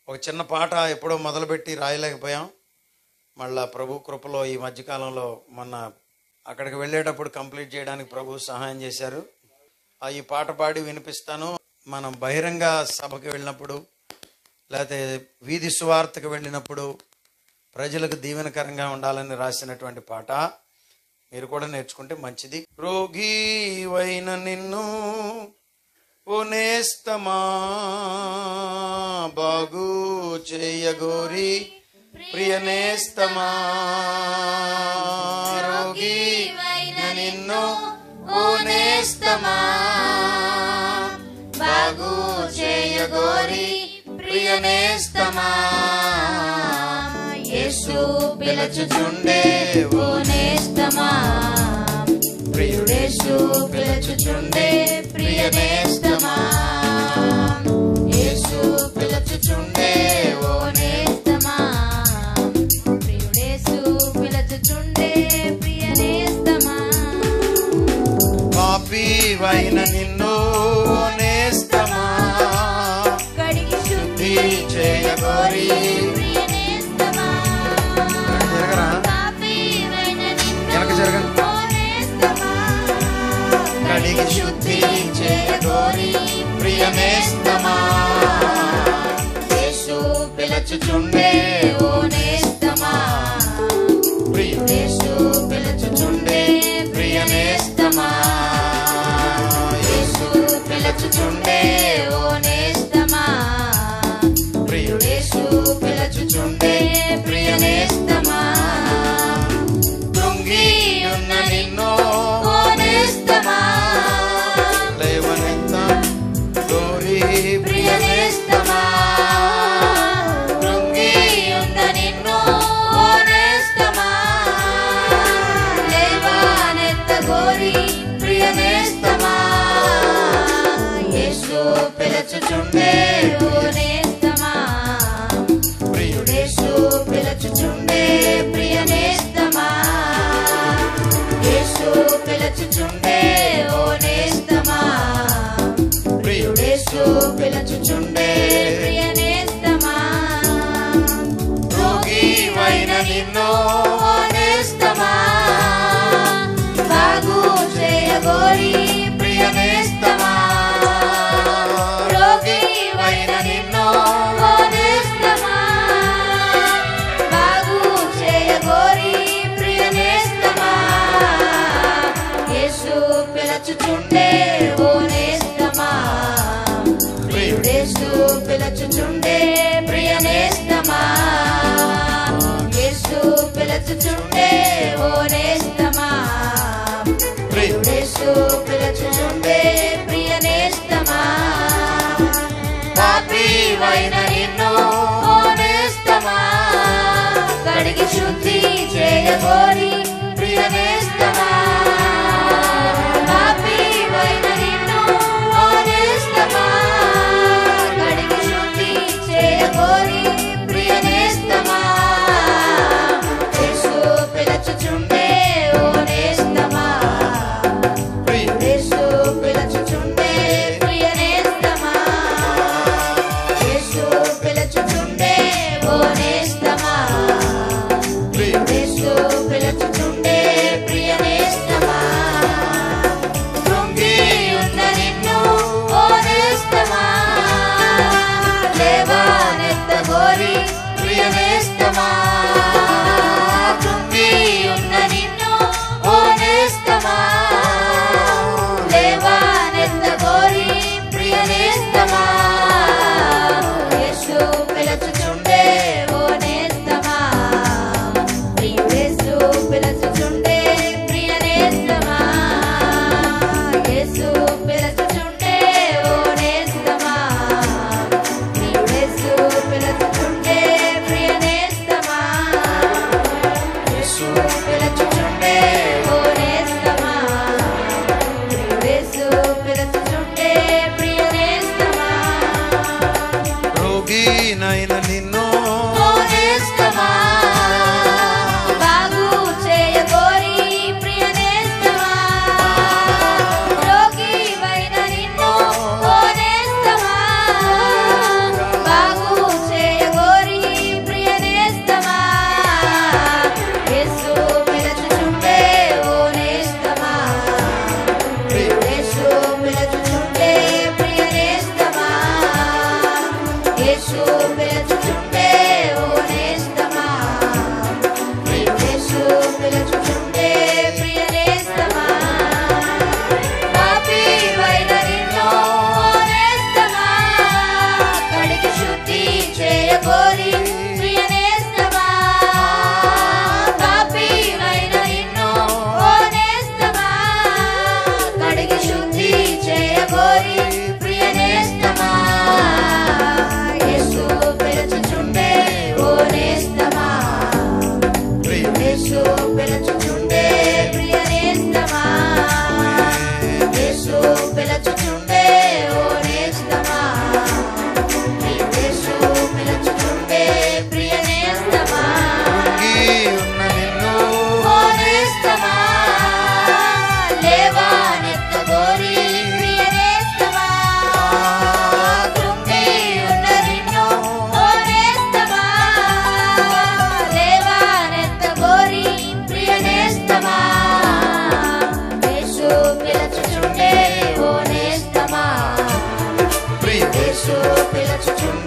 ఒక చిన్న పాట ఎప్పుడో మొదలుపెట్టి రాయలేకపోయాం. మళ్ళా ప్రభు కృపలో ఈ మధ్యకాలంలో మొన్న అక్కడికి వెళ్ళేటప్పుడు కంప్లీట్ చేయడానికి ప్రభు సహాయం చేశారు. ఈ పాట పాడి వినిపిస్తాను. మనం బహిరంగ సభకి వెళ్ళినప్పుడు లేకపోతే వీధి సువార్తకు వెళ్ళినప్పుడు ప్రజలకు దీవెనకరంగా ఉండాలని రాసినటువంటి పాట. మీరు కూడా నేర్చుకుంటే మంచిది. రోగివైన నిన్ను ఓ నేస్తమా బాగు చేయగోరి ప్రియ నేస్తమా, రోగివైన నిన్ను ఓ నేస్తమా బాగు చేయగోరి ప్రియ నేస్తమా, యేసు పిలుచుచుండే ఓ నేస్తమా, ప్రియుడేసు పిలుచుచుండే ప్రియ నేస్తమా, యేసు పిలుచుచుండే ఓ నేస్తమా, ప్రియుడేసు పిలుచుచుండే ప్రియ నేస్తమా, పాపివైన నిన్ను ఓ నేస్తమా కడిగి శుద్ధి చేయగోరి ప్రియ నేస్తమా, కడిగి శుద్ధి చేయగోరి ప్రియ నేస్తమా, యేసు పిలుచుచుండే ఓ నేస్తమా, ప్రియుడేసు పిలుచుచుండే ప్రియ నేస్తమా, యేసు పిలుచుచుండే ఓ నేస్తమా, ప్రియుడేసు పిలుచుచుండే ప్రియ నేస్తమా, కృంగి ఉన్న నిన్ను ఓ నేస్తమా లేవనెత్త గోరి ప్రియ నేస్తమా, కృంగి ఉన్న నిన్ను ఓ నేస్తమా లేవనెత్త గోరి ప్రియ నేస్తమా, యేసు పిలుచుచుండే ఓ నేస్తమా, ప్రియుడేసు పిలుచుచుండే ప్రియ నేస్తమా, యేసు పిలుచుచుండే ఓ నేస్తమా, ప్రియుడేసు పిలుచుచుండే ప్రియ నేస్తమా, రోగివైన నిన్ను ఓ నేస్తమా బాగు చేయగోరి ప్రియ నేస్తమా, రోగివైన నిన్ను ఓ నేస్తమా బాగు చేయగోరి ప్రియ నేస్తమా, యేసు పిలుచుచుండే ఓ నేస్తమా, ప్రియుడేసు పిలుచుచుండే ప్రియ నేస్తమా, యేసు పిలుచుచుండే ఓ నేస్తమా, ప్రియుడేసు పిలుచుచుండే ప్రియ నేస్తమా, పాపివైన నిన్ను ఓ నేస్తమా కడిగి శుద్ధి చేయగోరి ప్రియ నేస్తమా, పాపివైన నిన్ను ఓ నేస్తమా కడిగి శుద్ధి చేయగోరి ప్రియ నేస్తమా, యేసు పిలుచుచుండే ఓ నేస్తమా, ప్రియుడేసు పిలుచుచుండే ప్రియ నేస్తమా, యేసు పిలుచుచుండే ఓ నేస్తమా, ప్రియుడేసు పిలుచుచుండే ప్రియ నేస్తమా, కృంగి ఉన్న నిన్ను ఓ నేస్తమా లేవనెత్త గోరి ప్రియ నేస్తమా, కృంగి ఉన్న నిన్ను ఓ నేస్తమా లేవనెత్త గోరి ప్రియ నేస్తమా, యేసు పిలుచుచుండే ఓ నేస్తమా, ప్రియుడేసు పిలుచుచుండే ప్రియ నేస్తమా, యేసు పిలుచుచుండే ఓ నేస్తమా, ప్రియుడేసు పిలుచుచుండే ప్రియ నేస్తమా, యేసు పిలుచుచుండే ఓ నేస్తమా, ప్రియుడేసు పిలుచుచుండే ప్రియ నేస్తమా, రోగినైన నిన్ను ఓ నేస్తమా బాగు చేయగోరి ప్రియ నేస్తమా, రోగివైన నిన్ను ఓ నేస్తమా బాగు చేయ యేసు పిలుచుచుండే ఓ నేస్తమా, యేసు పిలుచుచుండే ప్రియ నేస్తమా, పాపివైన నిన్ను ఓ నేస్తమా, కడిగి శుద్ధి చేయగోరి ప్రియ నేస్తమా, పాపివైన నిన్ను ఓ నేస్తమా, కడిగి శుద్ధి చేయగోరి ప్రియ నేస్తమా, యేసు పిలుచుచుండే ఓ నేస్తమా, యేసు పిలుచుచుండే ప్రియ నేస్తమా, యేసు పిలుచుచుండే ఓ నేస్తమా, యేసు పిలుచుచుండే ప్రియ నేస్తమా, ఉన్న నిన్ను ఓ నేస్తమా, లేవానెత్తగోరి ప్రియ నేస్తమా, కృంగి ఉన్న నిన్ను ఓ నేస్తమా, లేవానెత్తగోరి ప్రియ నేస్తమా, యేసు పిలుచుచుండే ఓ నేస్తమా, యేసు పిలుచుచుండే